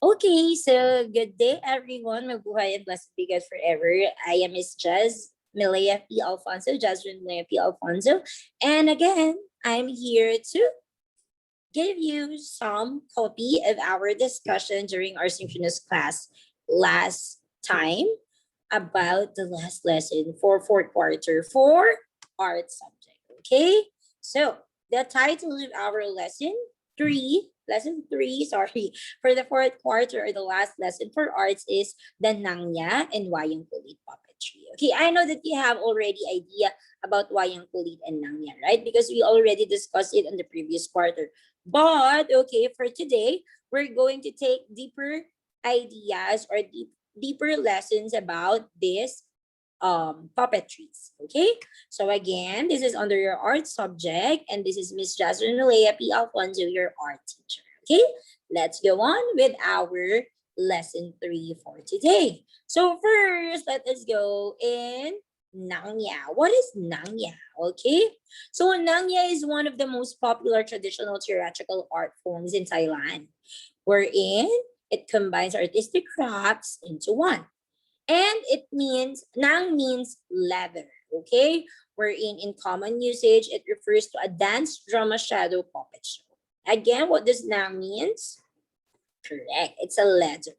Okay, so good day everyone. Mabuhay and blessed be God forever. I am Miss Jazz Milea P. Alfonso, Jasmine Milea P. Alfonso. And again, I'm here to give you some copy of our discussion during our synchronous class last time about the last lesson for fourth quarter for art subject. Okay, so the title of our lesson three, sorry, for the fourth quarter or the last lesson for arts is the Nangya and Wayang Kulit puppetry. Okay, I know that you have already idea about Wayang Kulit and Nangya, right? Because we already discussed it in the previous quarter. But okay, for today, we're going to take deeper ideas or deeper lessons about this puppetries. Okay, so again, this is under your art subject, and this is Miss Jasmine Malaya P. Alfonso, your art teacher. Okay, let's go on with our lesson 3 for today. So first, let us go in Nangya. What is Nangya? Okay, so Nangya is one of the most popular traditional theatrical art forms in Thailand, wherein it combines artistic crafts into one. And it means, nang means leather, okay? Wherein in common usage, it refers to a dance drama shadow puppet show. Again, what does nang means? Correct, it's a leather,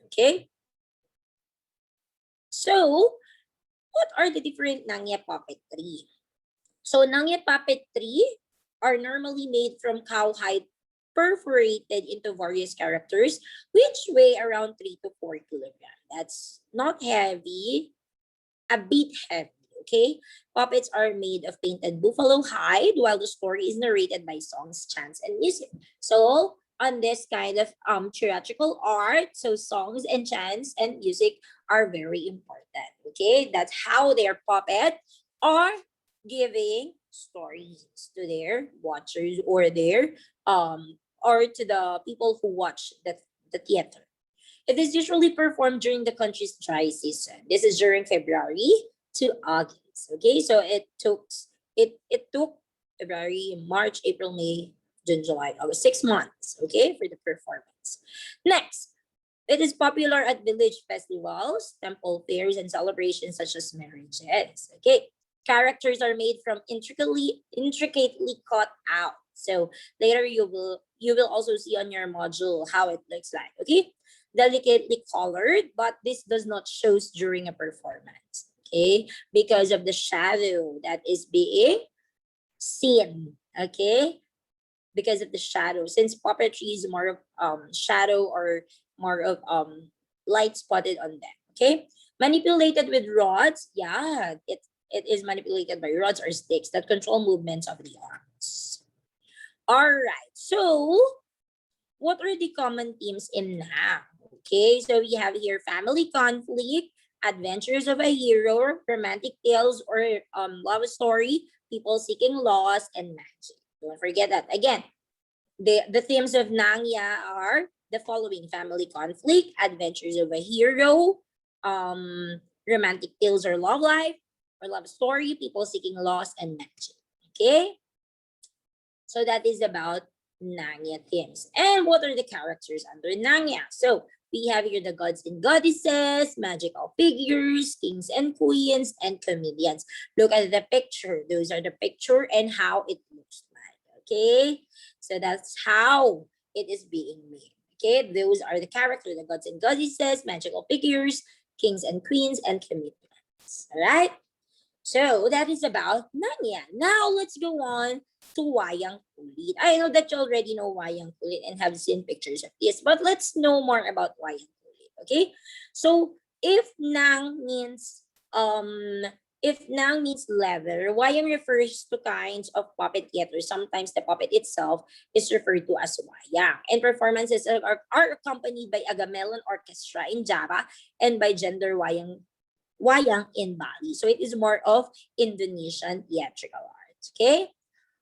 okay? So, what are the different Nangya puppetry? So, Nangya puppetry are normally made from cowhide perforated into various characters, which weigh around 3 to 4 kilograms. That's not heavy, a bit heavy. Okay, puppets are made of painted buffalo hide, while the story is narrated by songs, chants, and music. So on this kind of theatrical art, so songs and chants and music are very important. Okay, that's how their puppet are giving stories to their watchers or to the people who watch the theater. It is usually performed during the country's dry season. This is during February to August. Okay, so it took February, March, April, May, June, July, August, 6 months. Okay, for the performance. Next, it is popular at village festivals, temple fairs, and celebrations such as marriages. Okay, characters are made from intricately cut out. So later you will also see on your module how it looks like. Okay, delicately colored, but this does not shows during a performance. Okay, because of the shadow that is being seen. Okay, because of the shadow, since puppetry is more of shadow or more of light spotted on them. Okay, manipulated with rods. Yeah, it is manipulated by rods or sticks that control movements of the arms. All right, so what are the common themes in now? Okay, so we have here family conflict, adventures of a hero, romantic tales or love story, people seeking loss, and magic. Don't forget that. Again, the themes of Nangya are the following: family conflict, adventures of a hero, romantic tales or love life, or love story, people seeking loss, and magic. Okay, so that is about Nangya themes. And what are the characters under Nangya? So we have here the gods and goddesses, magical figures, kings and queens, and comedians. Look at the picture. Those are the picture and how it looks like. Okay, so that's how it is being made. Okay, those are the characters, the gods and goddesses, magical figures, kings and queens, and comedians. All right. So that is about Nanya. Now let's go on to Wayang Kulit. I know that you already know Wayang Kulit and have seen pictures of this, but let's know more about Wayang Kulit. Okay? So if nang means leather, wayang refers to kinds of puppet theater. Sometimes the puppet itself is referred to as wayang. And performances are accompanied by a gamelan orchestra in Java and by gender wayang in Bali. So it is more of Indonesian theatrical arts. Okay?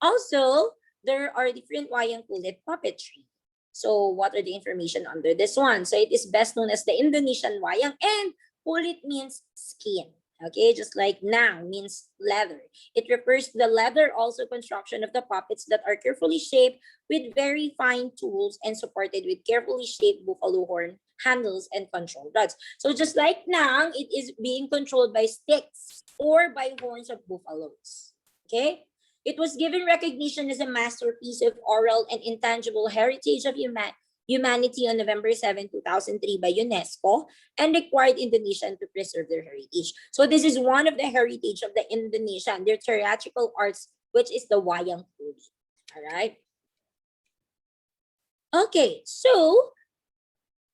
Also, there are different wayang kulit puppetry. So what are the information under this one? So it is best known as the Indonesian wayang, and kulit means skin. Okay, just like nang means leather. It refers to the leather also construction of the puppets that are carefully shaped with very fine tools and supported with carefully shaped buffalo horn handles and control rods. So just like nang, it is being controlled by sticks or by horns of buffaloes. Okay? It was given recognition as a masterpiece of oral and intangible heritage of humanity on November 7, 2003 by UNESCO and required Indonesian to preserve their heritage. So this is one of the heritage of the Indonesian, their theatrical arts, which is the Wayang Kulit. All right. Okay, so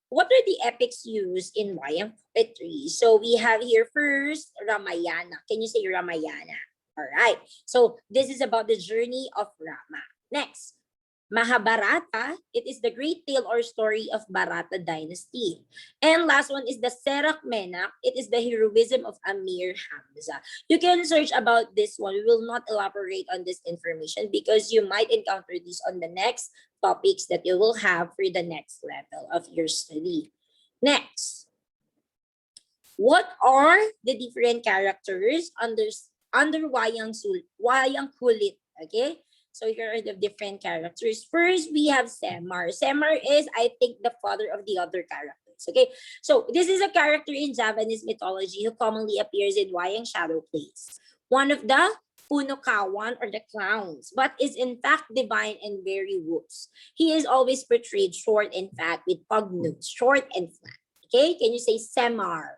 what are the epics used in Wayang puppetry? So we have here first Ramayana. Can you say Ramayana? All right. So this is about the journey of Rama. Next, Mahabharata, it is the great tale or story of Bharata dynasty. And last one is the Serak Menak, it is the heroism of Amir Hamza. You can search about this one. We will not elaborate on this information because you might encounter this on the next topics that you will have for the next level of your study. Next, what are the different characters under Wayang Kulit? Okay, so here are the different characters. First, we have Semar. Semar is, I think, the father of the other characters. Okay, so this is a character in Javanese mythology who commonly appears in Wayang shadow plays. One of the Punukawan or the clowns, but is in fact divine and very woods. He is always portrayed short and fat with pug nose, short and flat. Okay, can you say Semar?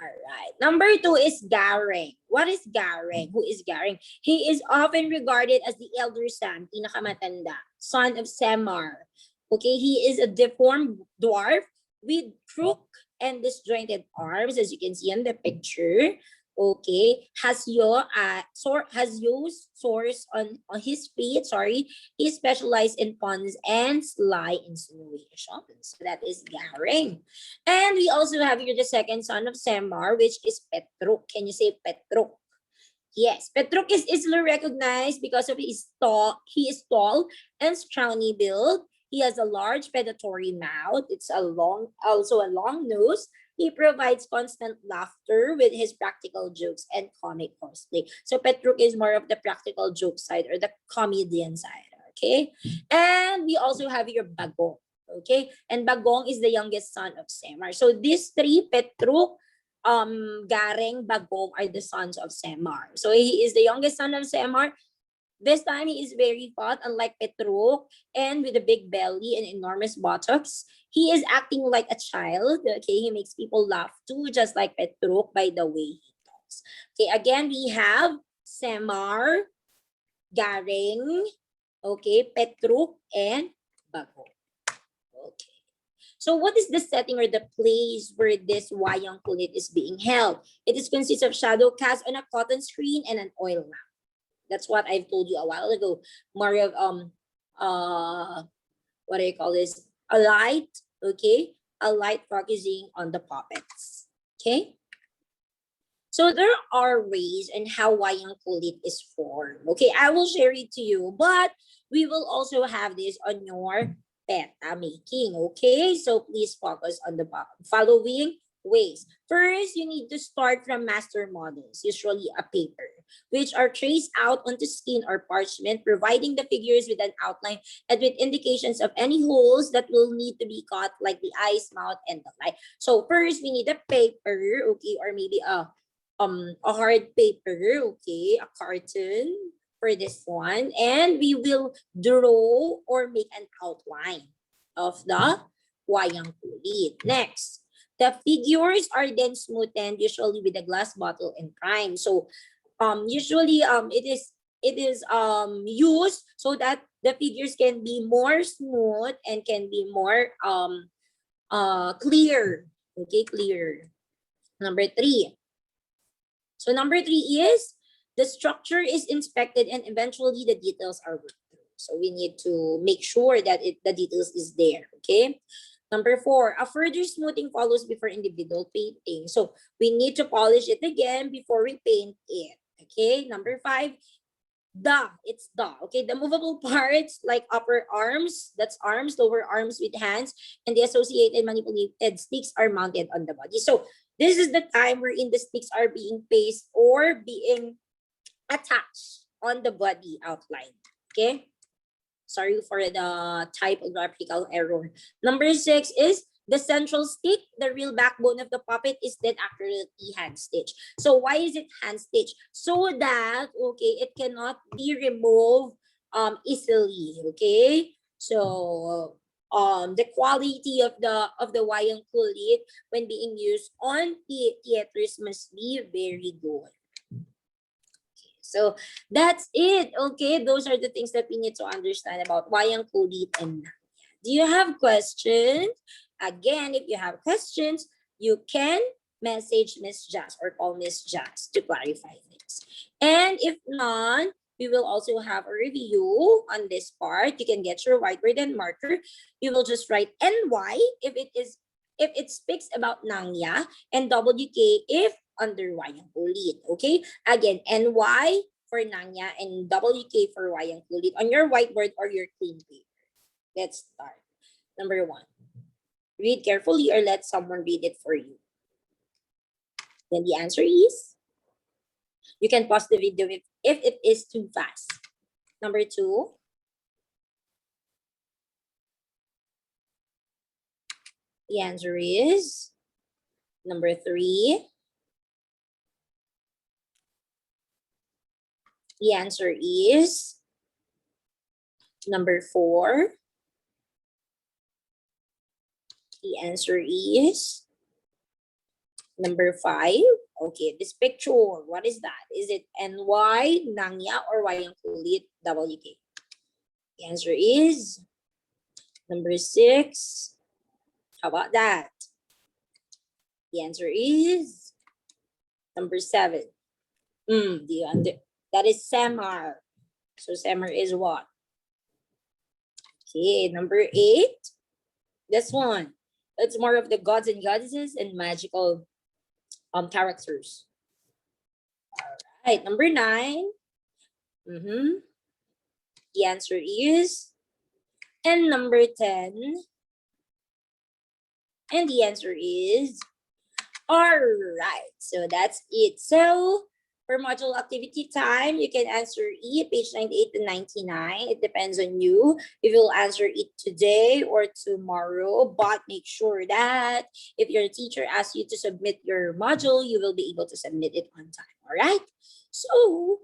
All right. Number 2 is Gareng. What is Gareng? Who is Gareng? He is often regarded as the elder son, pinakamatanda, son of Semar. Okay, he is a deformed dwarf with crook and disjointed arms, as you can see in the picture. Okay, has used swords on his feet. Sorry, he specialized in puns and sly insinuations. So that is Gareng. And we also have here the second son of Semar, which is Petruk. Can you say Petruk? Yes, Petruk is easily recognized because of his tall. He is tall and scrawny build. He has a large predatory mouth. It's also a long nose. He provides constant laughter with his practical jokes and comic horseplay. So Petruk is more of the practical joke side or the comedian side. Okay, and we also have here Bagong. Okay, and Bagong is the youngest son of Semar. So these three, Petruk, Gareng, Bagong, are the sons of Semar. So he is the youngest son of Semar. This time he is very fat, unlike Petruk, and with a big belly and enormous buttocks. He is acting like a child. Okay, he makes people laugh too, just like Petruk by the way he talks. Okay, again we have Semar, Gareng, okay, Petruk, and Bagong. Okay. So what is the setting or the place where this Wayang Kulit is being held? It is consists of shadow cast on a cotton screen and an oil lamp. That's what I've told you a while ago. More of what do you call this? A light, okay? A light focusing on the puppets. Okay? So there are ways in how Wayang Kulit is formed. Okay, I will share it to you, but we will also have this on your beta making. Okay, so please focus on the following ways. First, you need to start from master models, usually a paper, which are traced out onto skin or parchment, providing the figures with an outline and with indications of any holes that will need to be cut, like the eyes, mouth, and the like. So first, we need a paper, okay, or maybe a hard paper, okay, a carton for this one, and we will draw or make an outline of the Wayang Kulit. Next, the figures are then smoothened, usually with a glass bottle and prime. So usually it is used so that the figures can be more smooth and can be more clear. Okay, clear. Number 3. So number 3 is the structure is inspected and eventually the details are worked through. So we need to make sure that the details is there. Okay. Number 4, a further smoothing follows before individual painting. So we need to polish it again before we paint it. Okay. Number 5, it's the, okay, the movable parts like upper arms, that's arms, lower arms with hands, and the associated manipulated sticks are mounted on the body. So This is the time wherein the sticks are being pasted or being attached on the body outline. Okay? Sorry for the typographical error. Number 6 is the central stick, the real backbone of the puppet, is then accurately hand stitched. So why is it hand stitched? So that, okay, it cannot be removed easily. Okay? So the quality of the wayang kulit when being used on theaters must be very good. So that's it. Okay, those are the things that we need to understand about wayang kulit and nangya. Do you have questions? Again, if you have questions, you can message Miss Jazz or call Miss Jazz to clarify things. And if not, we will also have a review on this part. You can get your whiteboard and marker. You will just write NY if it speaks about nangya, and WK if under wayang kulit. Okay? Again, NY for nangya and WK for wayang kulit on your whiteboard or your clean paper. Let's start. Number 1. Read carefully or let someone read it for you. Then the answer is, you can pause the video if it is too fast. Number 2. The answer is number 3. The answer is number 4. The answer is number 5. Okay, this picture, what is that? Is it NY, nangya, or wayang kulit, WK? The answer is number 6. How about that? The answer is number 7. That is Samar. So Samar is what? Okay, number 8. This one. It's more of the gods and goddesses and magical characters. All right, number 9. The answer is, and number 10. And the answer is, all right, so that's it. So for module activity time, you can answer E, page 98 to 99. It depends on you if you'll answer it today or tomorrow, but make sure that if your teacher asks you to submit your module, you will be able to submit it on time, all right? So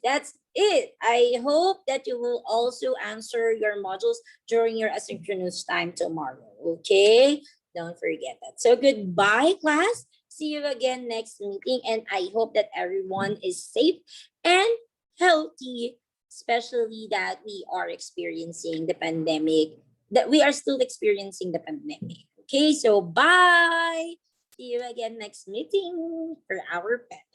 that's it. I hope that you will also answer your modules during your asynchronous time tomorrow, okay? Don't forget that. So goodbye, class. See you again next meeting, and I hope that everyone is safe and healthy, especially that we are experiencing the pandemic, that we are still experiencing the pandemic. Okay, so bye. See you again next meeting for our pet.